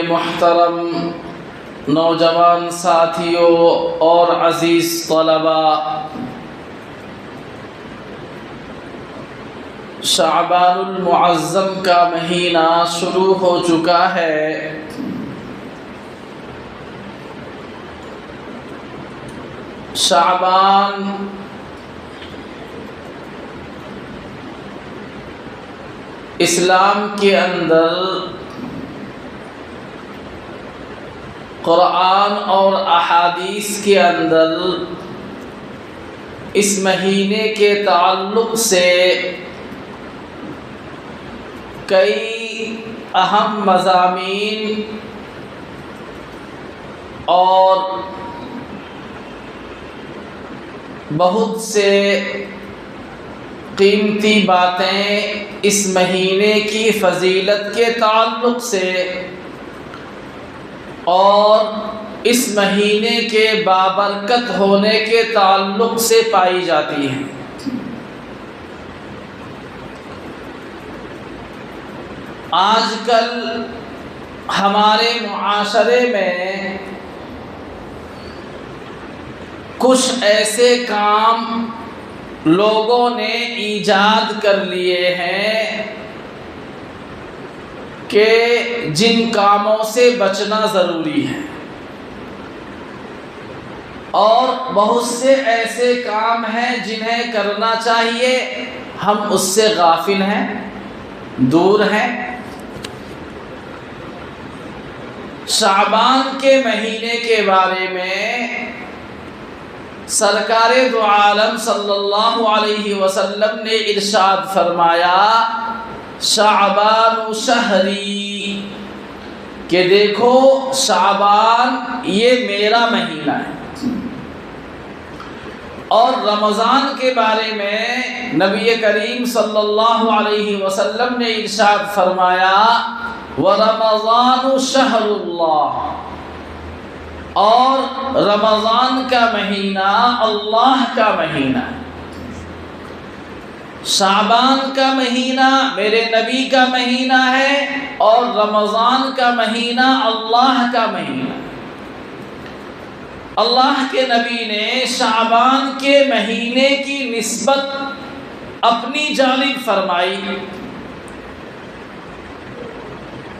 محترم، نوجوان ساتھیوں اور عزیز طلباء، شعبان المعظم کا مہینہ شروع ہو چکا ہے۔ شعبان اسلام کے اندر قرآن اور احادیث کے اندر اس مہینے کے تعلق سے کئی اہم مضامین اور بہت سے قیمتی باتیں اس مہینے کی فضیلت کے تعلق سے اور اس مہینے کے بابرکت ہونے کے تعلق سے پائی جاتی ہیں۔ آج کل ہمارے معاشرے میں کچھ ایسے کام لوگوں نے ایجاد کر لیے ہیں کہ جن کاموں سے بچنا ضروری ہے، اور بہت سے ایسے کام ہیں جنہیں کرنا چاہیے، ہم اس سے غافل ہیں، دور ہیں۔ شعبان کے مہینے کے بارے میں سرکار دو عالم صلی اللہ علیہ وسلم نے ارشاد فرمایا، شعبان شہری، کہ دیکھو شعبان یہ میرا مہینہ ہے۔ اور رمضان کے بارے میں نبی کریم صلی اللہ علیہ وسلم نے ارشاد فرمایا، وَرَمَضَانُ شَهْرُ اللَّهِ، اور رمضان کا مہینہ اللہ کا مہینہ ہے۔ شعبان کا مہینہ میرے نبی کا مہینہ ہے، اور رمضان کا مہینہ اللہ کا مہینہ ہے۔ اللہ کے نبی نے شعبان کے مہینے کی نسبت اپنی جانب فرمائی،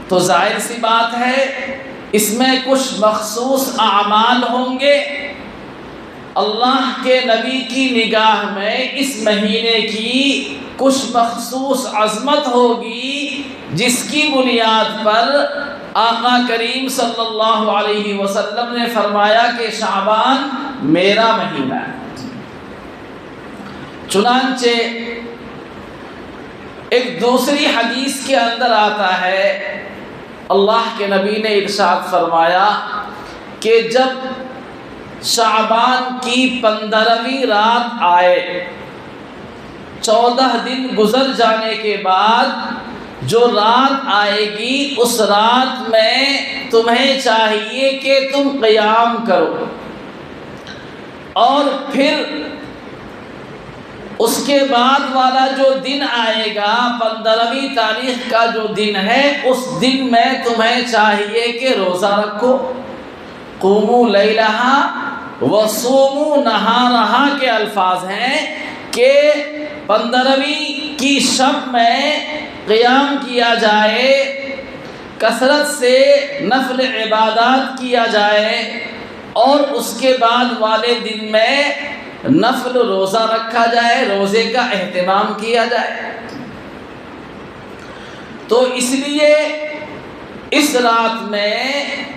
تو ظاہر سی بات ہے اس میں کچھ مخصوص اعمال ہوں گے۔ اللہ کے نبی کی نگاہ میں اس مہینے کی کچھ مخصوص عظمت ہوگی، جس کی بنیاد پر آقا کریم صلی اللہ علیہ وسلم نے فرمایا کہ شعبان میرا مہینہ ہے۔ چنانچہ ایک دوسری حدیث کے اندر آتا ہے، اللہ کے نبی نے ارشاد فرمایا کہ جب شعبان کی 15ویں رات آئے، 14 دن گزر جانے کے بعد جو رات آئے گی، اس رات میں تمہیں چاہیے کہ تم قیام کرو، اور پھر اس کے بعد والا جو دن آئے گا، 15ویں تاریخ کا جو دن ہے، اس دن میں تمہیں چاہیے کہ روزہ رکھو۔ قوموا لیلہا وصوموا نہارہا کے الفاظ ہیں کہ 15ویں کی شب میں قیام کیا جائے، کثرت سے نفل عبادات کیا جائے، اور اس کے بعد والے دن میں نفل روزہ رکھا جائے، روزے کا اہتمام کیا جائے۔ تو اس لیے اس رات میں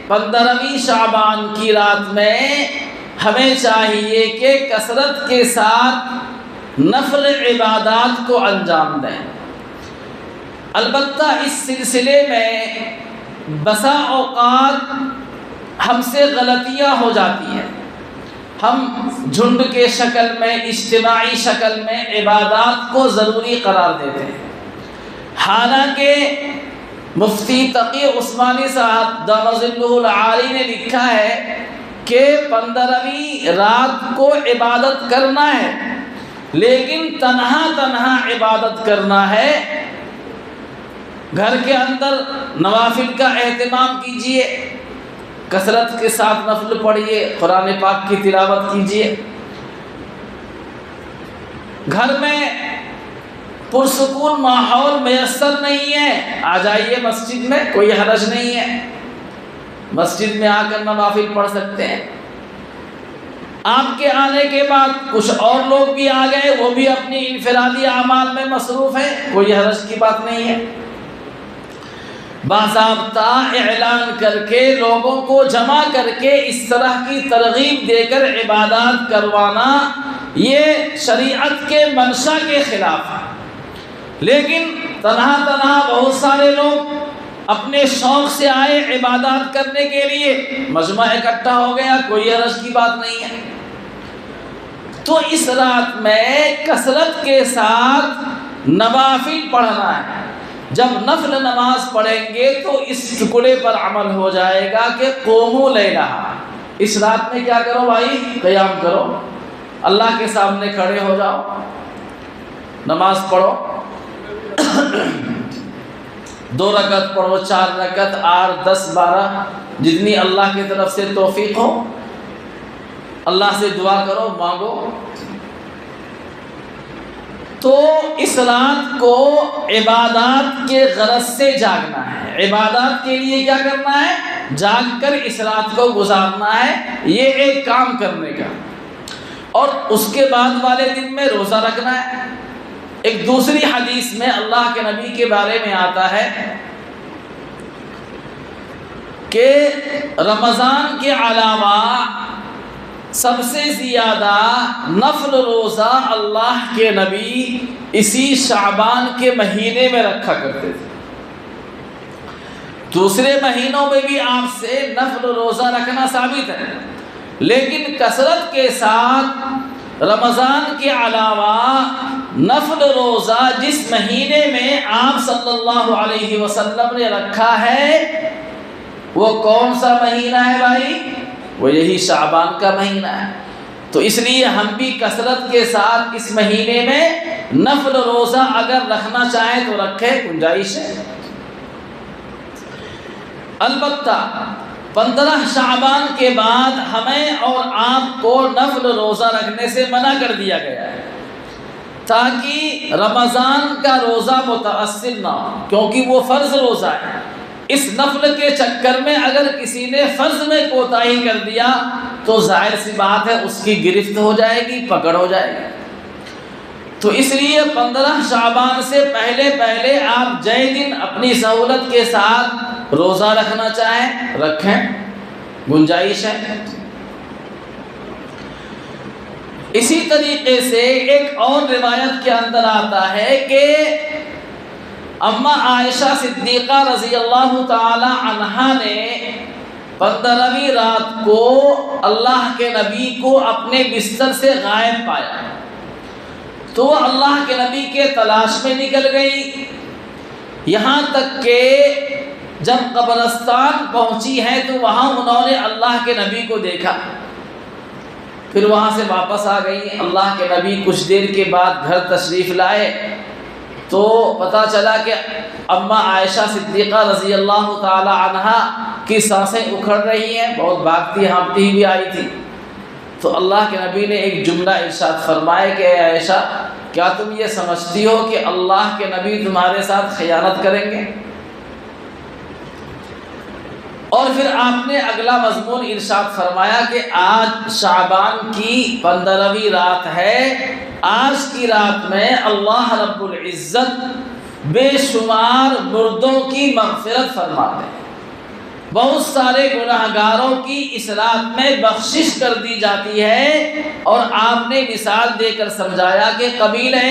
15ویں شعبان کی رات میں ہمیں چاہیے کہ کثرت کے ساتھ نفل عبادات کو انجام دیں۔ البتہ اس سلسلے میں بسا اوقات ہم سے غلطیاں ہو جاتی ہیں، ہم جھنڈ کے شکل میں، اجتماعی شکل میں عبادات کو ضروری قرار دیتے ہیں، حالانکہ مفتی تقی عثمانی صاحب دام ظلہ العالی نے لکھا ہے کہ 15ویں رات کو عبادت کرنا ہے، لیکن تنہا عبادت کرنا ہے، گھر کے اندر نوافل کا اہتمام کیجیے، کثرت کے ساتھ نفل پڑھیے، قرآن پاک کی تلاوت کیجیے۔ گھر میں پرسکون ماحول میسر نہیں ہے، آ جائیے مسجد میں، کوئی حرج نہیں ہے، مسجد میں آ کر نوافل پڑھ سکتے ہیں۔ آپ کے آنے کے بعد کچھ اور لوگ بھی آ گئے، وہ بھی اپنی انفرادی اعمال میں مصروف ہیں، کوئی حرج کی بات نہیں ہے۔ باضابطہ اعلان کر کے لوگوں کو جمع کر کے اس طرح کی ترغیب دے کر عبادات کروانا یہ شریعت کے منشا کے خلاف ہے۔ لیکن تنہا تنہا بہت سارے لوگ اپنے شوق سے آئے عبادات کرنے کے لیے، مجمع اکٹھا ہو گیا، کوئی حرج کی بات نہیں ہے۔ تو اس رات میں کثرت کے ساتھ نوافل پڑھنا ہے۔ جب نفل نماز پڑھیں گے تو اس ٹکڑے پر عمل ہو جائے گا کہ قوموا لیلہا، اس رات میں کیا کرو بھائی، قیام کرو، اللہ کے سامنے کھڑے ہو جاؤ، نماز پڑھو، 2 رکعت پڑھو، 4 رکعت، 8، 10، 12، جتنی اللہ کی طرف سے توفیق ہو، اللہ سے دعا کرو، مانگو۔ تو اس رات کو عبادات کے غرض سے جاگنا ہے، عبادات کے لیے کیا کرنا ہے، جاگ کر اس رات کو گزارنا ہے، یہ ایک کام کرنے کا۔ اور اس کے بعد والے دن میں روزہ رکھنا ہے۔ ایک دوسری حدیث میں اللہ کے نبی کے بارے میں آتا ہے کہ رمضان کے علاوہ سب سے زیادہ نفل روزہ اللہ کے نبی اسی شعبان کے مہینے میں رکھا کرتے تھے۔ دوسرے مہینوں میں بھی آپ سے نفل روزہ رکھنا ثابت ہے، لیکن کثرت کے ساتھ رمضان کے علاوہ نفل روزہ جس مہینے میں آپ صلی اللہ علیہ وسلم نے رکھا ہے وہ کون سا مہینہ ہے بھائی؟ وہ یہی شعبان کا مہینہ ہے۔ تو اس لیے ہم بھی کثرت کے ساتھ اس مہینے میں نفل روزہ اگر رکھنا چاہیں تو رکھیں، گنجائش ہے۔ البتہ 15 شعبان کے بعد ہمیں اور آپ کو نفل روزہ رکھنے سے منع کر دیا گیا ہے، تاکہ رمضان کا روزہ متاثر نہ ہو، کیونکہ وہ فرض روزہ ہے۔ اس نفل کے چکر میں اگر کسی نے فرض میں کوتاہی کر دیا تو ظاہر سی بات ہے اس کی گرفت ہو جائے گی، پکڑ ہو جائے گی۔ تو اس لیے 15 شعبان سے پہلے آپ جے دن اپنی سہولت کے ساتھ روزہ رکھنا چاہیں رکھیں، گنجائش ہے۔ اسی طریقے سے ایک اور روایت کے اندر آتا ہے کہ اما عائشہ صدیقہ رضی اللہ تعالی عنہا نے 15ویں رات کو اللہ کے نبی کو اپنے بستر سے غائب پایا، تو وہ اللہ کے نبی کے تلاش میں نکل گئی، یہاں تک کہ جب قبرستان پہنچی ہے تو وہاں انہوں نے اللہ کے نبی کو دیکھا، پھر وہاں سے واپس آ گئی۔ اللہ کے نبی کچھ دیر کے بعد گھر تشریف لائے تو پتہ چلا کہ اما عائشہ صدیقہ رضی اللہ تعالی عنہا کی سانسیں اکھڑ رہی ہیں، بہت بھاگتی ہانپتی ہوئی آئی تھی۔ تو اللہ کے نبی نے ایک جملہ ارشاد فرمایا کہ اے عائشہ، کیا تم یہ سمجھتی ہو کہ اللہ کے نبی تمہارے ساتھ خیانت کریں گے؟ اور پھر آپ نے اگلا مضمون ارشاد فرمایا کہ آج شعبان کی 15ویں رات ہے، آج کی رات میں اللہ رب العزت بے شمار مردوں کی مغفرت فرماتے ہیں، بہت سارے گناہگاروں کی اس رات میں بخشش کر دی جاتی ہے۔ اور آپ نے مثال دے کر سمجھایا کہ قبیلہ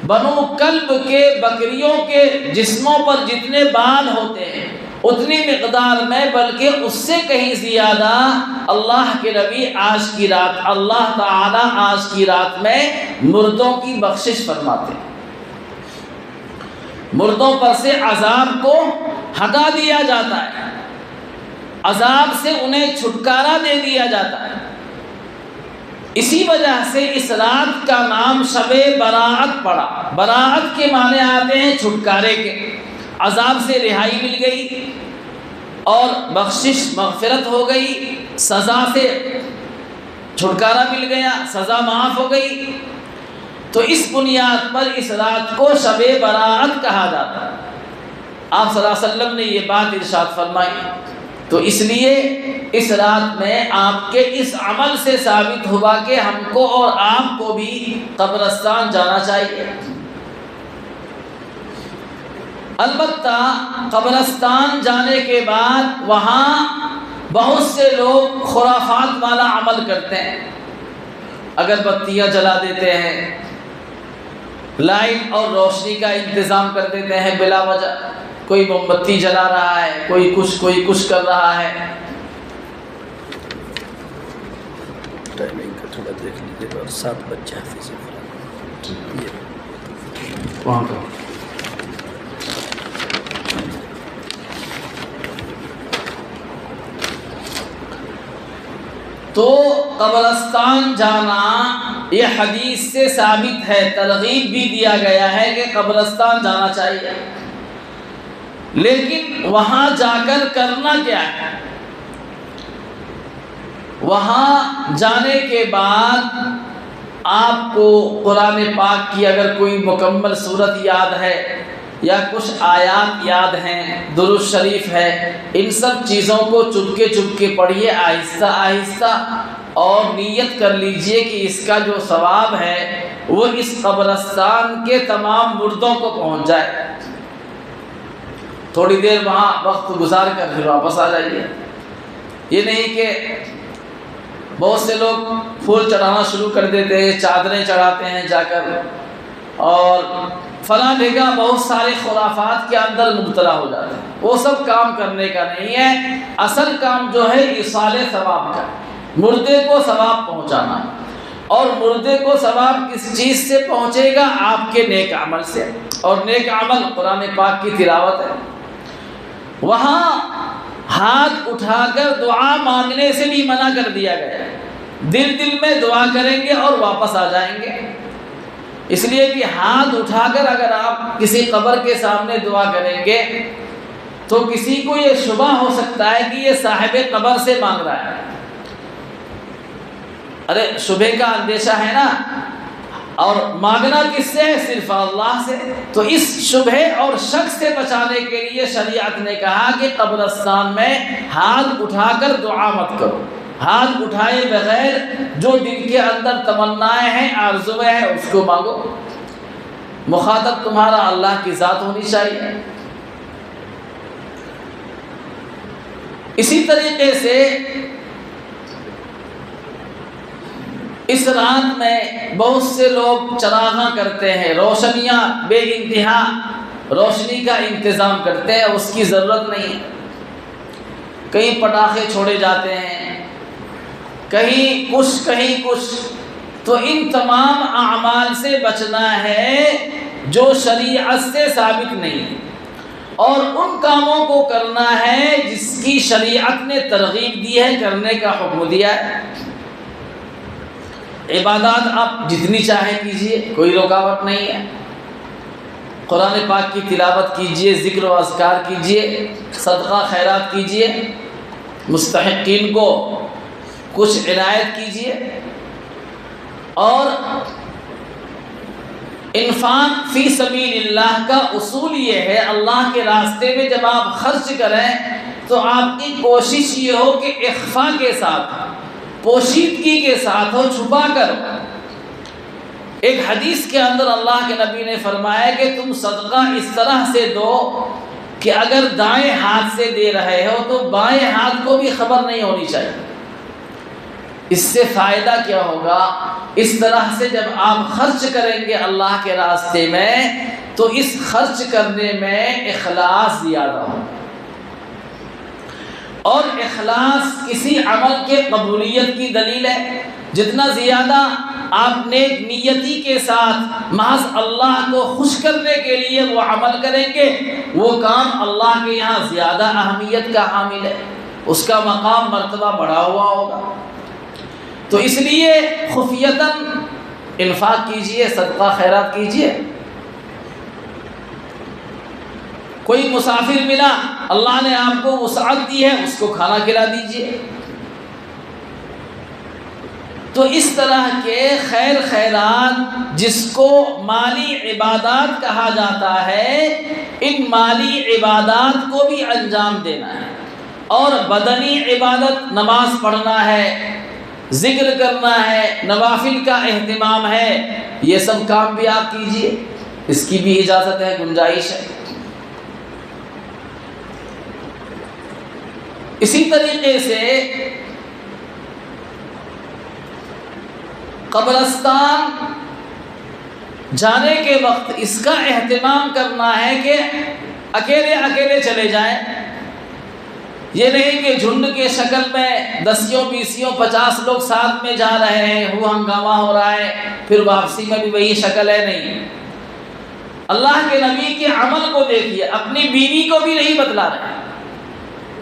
بنو کلب کے بکریوں کے جسموں پر جتنے بال ہوتے ہیں اتنی مقدار میں، بلکہ اس سے کہیں زیادہ اللہ کے نبی آج کی رات، اللہ تعالی آج کی رات میں مردوں کی بخشش فرماتے ہیں، مردوں پر سے عذاب کو ہٹا دیا جاتا ہے، عذاب سے انہیں چھٹکارا دے دیا جاتا ہے۔ اسی وجہ سے اس رات کا نام شب براءت پڑا۔ براءت کے معنی آتے ہیں چھٹکارے کے، عذاب سے رہائی مل گئی اور بخشش مغفرت ہو گئی، سزا سے چھٹکارا مل گیا، سزا معاف ہو گئی۔ تو اس بنیاد پر اس رات کو شب براءت کہا جاتا ہے۔ آپ صلی اللہ علیہ وسلم نے یہ بات ارشاد فرمائی، تو اس لیے اس رات میں آپ کے اس عمل سے ثابت ہوا کہ ہم کو اور آپ کو بھی قبرستان جانا چاہیے۔ البتہ قبرستان جانے کے بعد وہاں بہت سے لوگ خرافات والا عمل کرتے ہیں، اگربتیاں جلا دیتے ہیں، لائٹ اور روشنی کا انتظام کر دیتے ہیں بلا وجہ، کوئی موم بتی جلا رہا ہے، کوئی کچھ کر رہا ہے۔ ٹائمنگ کا تھوڑا دیکھ لیجیے اور 7 بچے حافظ وہاں کا تو قبرستان جانا یہ حدیث سے ثابت ہے، ترغیب بھی دیا گیا ہے کہ قبرستان جانا چاہیے، لیکن وہاں جا کر کرنا کیا ہے؟ وہاں جانے کے بعد آپ کو قرآن پاک کی اگر کوئی مکمل صورت یاد ہے یا کچھ آیات یاد ہیں، درود شریف ہے، ان سب چیزوں کو چپکے پڑھیے آہستہ آہستہ، اور نیت کر لیجئے کہ اس کا جو ثواب ہے وہ اس قبرستان کے تمام مردوں کو پہنچ جائے۔ تھوڑی دیر وہاں وقت گزار کر پھر واپس آ جائیے۔ یہ نہیں کہ بہت سے لوگ پھول چڑھانا شروع کر دیتے ہیں، چادریں چڑھاتے ہیں جا کر، اور فلاں جگہ بہت سارے خرافات کے اندر مبتلا ہو جاتے ہیں۔ وہ سب کام کرنے کا نہیں ہے، اصل کام جو ہے ایصال ثواب کا، مردے کو ثواب پہنچانا۔ اور مردے کو ثواب کس چیز سے پہنچے گا؟ آپ کے نیک عمل سے، اور نیک عمل قرآن پاک کی تلاوت ہے۔ وہاں ہاتھ اٹھا کر دعا مانگنے سے بھی منع کر دیا گیا ہے، دل میں دعا کریں گے اور واپس آ جائیں گے، اس لیے کہ ہاتھ اٹھا کر اگر آپ کسی قبر کے سامنے دعا کریں گے تو کسی کو یہ شبہ ہو سکتا ہے کہ یہ صاحب قبر سے مانگ رہا ہے۔ ارے شبہ کا اندیشہ ہے نا، اور مانگنا کس سے ہے؟ صرف اللہ سے۔ تو اس شبہ اور شک سے بچانے کے لیے شریعت نے کہا کہ قبرستان میں ہاتھ اٹھا کر دعا مت کرو، ہاتھ اٹھائے بغیر جو دل کے اندر تمنائیں ہیں، آرزویں ہیں، اس کو مانگو۔ مخاطب تمہارا اللہ کی ذات ہونی چاہیے۔ اسی طریقے سے اس رات میں بہت سے لوگ چراغاں کرتے ہیں، روشنیاں بے انتہا روشنی کا انتظام کرتے ہیں، اس کی ضرورت نہیں ہے۔ کہیں پٹاخے چھوڑے جاتے ہیں، کہیں کچھ، تو ان تمام اعمال سے بچنا ہے جو شریعت سے ثابت نہیں ہے، اور ان کاموں کو کرنا ہے جس کی شریعت نے ترغیب دی ہے، کرنے کا حکم دیا ہے۔ عبادات آپ جتنی چاہیں کیجئے، کوئی رکاوٹ نہیں ہے، قرآن پاک کی تلاوت کیجئے، ذکر و اذکار کیجئے، صدقہ خیرات کیجئے، مستحقین کو کچھ عنایت کیجئے، اور انفاق فی سبیل اللہ کا اصول یہ ہے، اللہ کے راستے میں جب آپ خرچ کریں تو آپ کی کوشش یہ ہو کہ اخفاء کے ساتھ، پوشیدگی کے ساتھ ہو، چھپا کر۔ ایک حدیث کے اندر اللہ کے نبی نے فرمایا کہ تم صدقہ اس طرح سے دو کہ اگر دائیں ہاتھ سے دے رہے ہو تو بائیں ہاتھ کو بھی خبر نہیں ہونی چاہیے۔ اس سے فائدہ کیا ہوگا؟ اس طرح سے جب آپ خرچ کریں گے اللہ کے راستے میں تو اس خرچ کرنے میں اخلاص زیادہ ہوگا، اور اخلاص کسی عمل کے قبولیت کی دلیل ہے۔ جتنا زیادہ آپ نیک نیتی کے ساتھ محض اللہ کو خوش کرنے کے لیے وہ عمل کریں گے، وہ کام اللہ کے یہاں زیادہ اہمیت کا حامل ہے، اس کا مقام مرتبہ بڑھا ہوا ہوگا۔ تو اس لیے خفیتاً انفاق کیجئے، صدقہ خیرات کیجئے۔ کوئی مسافر ملا، اللہ نے آپ کو وسعت دی ہے، اس کو کھانا کھلا دیجئے۔ تو اس طرح کے خیر خیرات جس کو مالی عبادات کہا جاتا ہے، ان مالی عبادات کو بھی انجام دینا ہے۔ اور بدنی عبادت نماز پڑھنا ہے، ذکر کرنا ہے، نوافل کا اہتمام ہے، یہ سب کام بھی آپ کیجئے، اس کی بھی اجازت ہے، گنجائش ہے۔ اسی طریقے سے قبرستان جانے کے وقت اس کا اہتمام کرنا ہے کہ اکیلے اکیلے چلے جائیں، یہ نہیں کہ جھنڈ کے شکل میں 10 20 50 لوگ ساتھ میں جا رہے ہیں، وہ ہنگامہ ہو رہا ہے، پھر واپسی میں بھی وہی شکل ہے۔ نہیں، اللہ کے نبی کے عمل کو دیکھیے، اپنی بیوی کو بھی نہیں بتلا رہے۔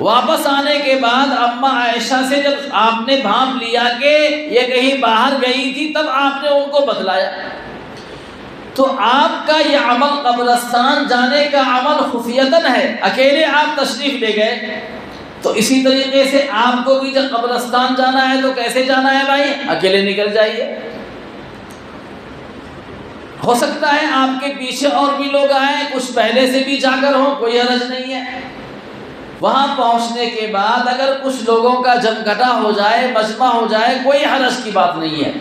واپس آنے کے بعد اماں عائشہ سے جب آپ نے بھانپ لیا کہ یہ کہیں باہر گئی تھی، تب آپ نے ان کو بتلایا۔ تو آپ کا یہ عمل قبرستان جانے کا عمل خفیتاً ہے، اکیلے آپ تشریف لے گئے۔ تو اسی طریقے سے آپ کو بھی جب قبرستان جانا ہے تو کیسے جانا ہے بھائی؟ اکیلے نکل جائیے۔ ہو سکتا ہے آپ کے پیچھے اور بھی لوگ آئیں، کچھ پہلے سے بھی جا کر ہوں، کوئی حرج نہیں ہے۔ وہاں پہنچنے کے بعد اگر کچھ لوگوں کا جمگھٹا ہو جائے، مجمع ہو جائے، کوئی حرج کی بات نہیں ہے۔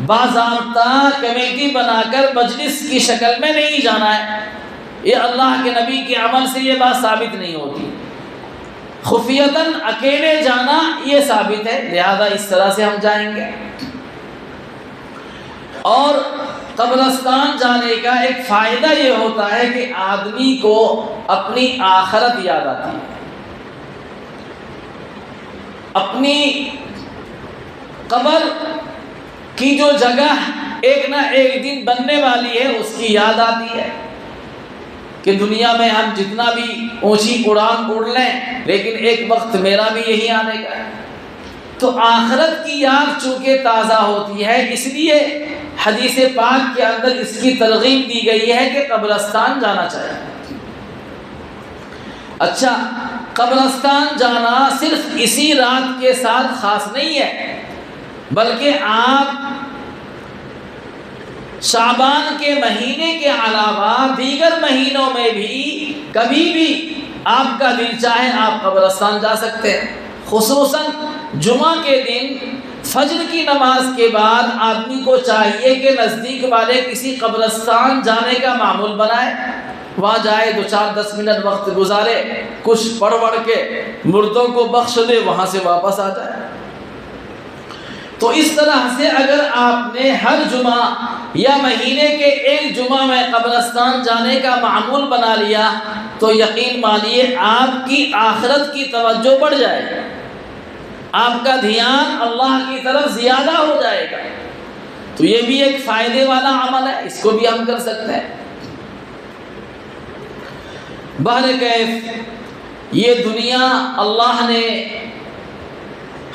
باضابطہ کمیٹی بنا کر مجلس کی شکل میں نہیں جانا ہے، یہ اللہ کے نبی کے عمل سے یہ بات ثابت نہیں ہوتی۔ خفیتاً اکیلے جانا یہ ثابت ہے، لہذا اس طرح سے ہم جائیں گے۔ اور قبرستان جانے کا ایک فائدہ یہ ہوتا ہے کہ آدمی کو اپنی آخرت یاد آتی ہے، اپنی قبر کی جو جگہ ایک نہ ایک دن بننے والی ہے اس کی یاد آتی ہے کہ دنیا میں ہم جتنا بھی اونچی اڑان اڑ لیں، لیکن ایک وقت میرا بھی یہی آنے کا ہے۔ تو آخرت کی یاد چونکہ تازہ ہوتی ہے، اس لیے حدیث پاک کے اندر اس کی ترغیب دی گئی ہے کہ قبرستان جانا چاہیے۔ اچھا، قبرستان جانا صرف اسی رات کے ساتھ خاص نہیں ہے، بلکہ آپ شعبان کے مہینے کے علاوہ دیگر مہینوں میں بھی کبھی بھی آپ کا دل چاہے آپ قبرستان جا سکتے ہیں۔ خصوصاً جمعہ کے دن فجر کی نماز کے بعد آدمی کو چاہیے کہ نزدیک والے کسی قبرستان جانے کا معمول بنائے، وہاں جائے، 2-4-10 منٹ وقت گزارے، کچھ پڑھ کے مردوں کو بخش دے، وہاں سے واپس آ جائے۔ تو اس طرح سے اگر آپ نے ہر جمعہ یا مہینے کے ایک جمعہ میں قبرستان جانے کا معمول بنا لیا تو یقین مانیے آپ کی آخرت کی توجہ بڑھ جائے گی، آپ کا دھیان اللہ کی طرف زیادہ ہو جائے گا۔ تو یہ بھی ایک فائدے والا عمل ہے، اس کو بھی ہم کر سکتے ہیں۔ بہرکیف یہ دنیا اللہ نے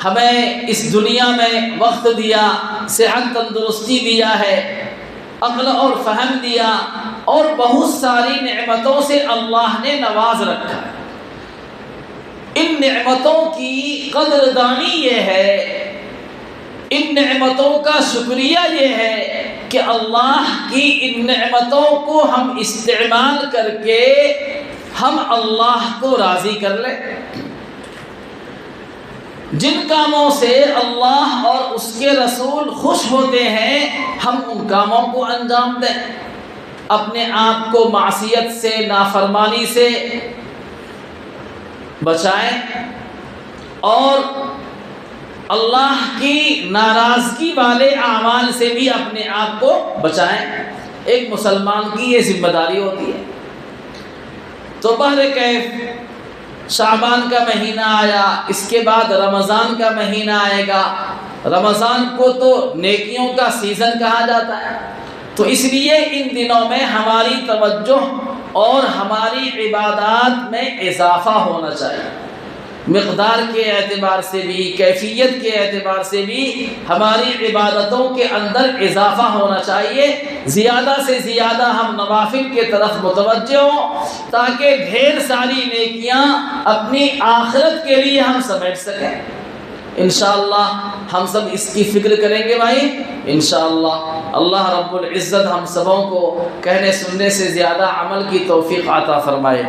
ہمیں اس دنیا میں وقت دیا، صحت تندرستی دیا ہے، عقل اور فہم دیا، اور بہت ساری نعمتوں سے اللہ نے نواز رکھا ہے۔ ان نعمتوں کی قدردانی یہ ہے، ان نعمتوں کا شکریہ یہ ہے کہ اللہ کی ان نعمتوں کو ہم استعمال کر کے ہم اللہ کو راضی کر لیں۔ جن کاموں سے اللہ اور اس کے رسول خوش ہوتے ہیں ہم ان کاموں کو انجام دیں، اپنے آپ کو معصیت سے، نافرمانی سے بچائیں، اور اللہ کی ناراضگی والے اعمال سے بھی اپنے آپ کو بچائیں۔ ایک مسلمان کی یہ ذمہ داری ہوتی ہے۔ تو بہرکیف شعبان کا مہینہ آیا، اس کے بعد رمضان کا مہینہ آئے گا۔ رمضان کو تو نیکیوں کا سیزن کہا جاتا ہے، تو اس لیے ان دنوں میں ہماری توجہ اور ہماری عبادات میں اضافہ ہونا چاہیے۔ مقدار کے اعتبار سے بھی، کیفیت کے اعتبار سے بھی ہماری عبادتوں کے اندر اضافہ ہونا چاہیے، زیادہ سے زیادہ ہم نوافل کے طرف متوجہ ہوں تاکہ ڈھیر ساری نیکیاں اپنی آخرت کے لیے ہم سمیٹ سکیں۔ انشاءاللہ ہم سب اس کی فکر کریں گے بھائی انشاءاللہ۔ اللہ رب العزت ہم سبوں کو کہنے سننے سے زیادہ عمل کی توفیق عطا فرمائے۔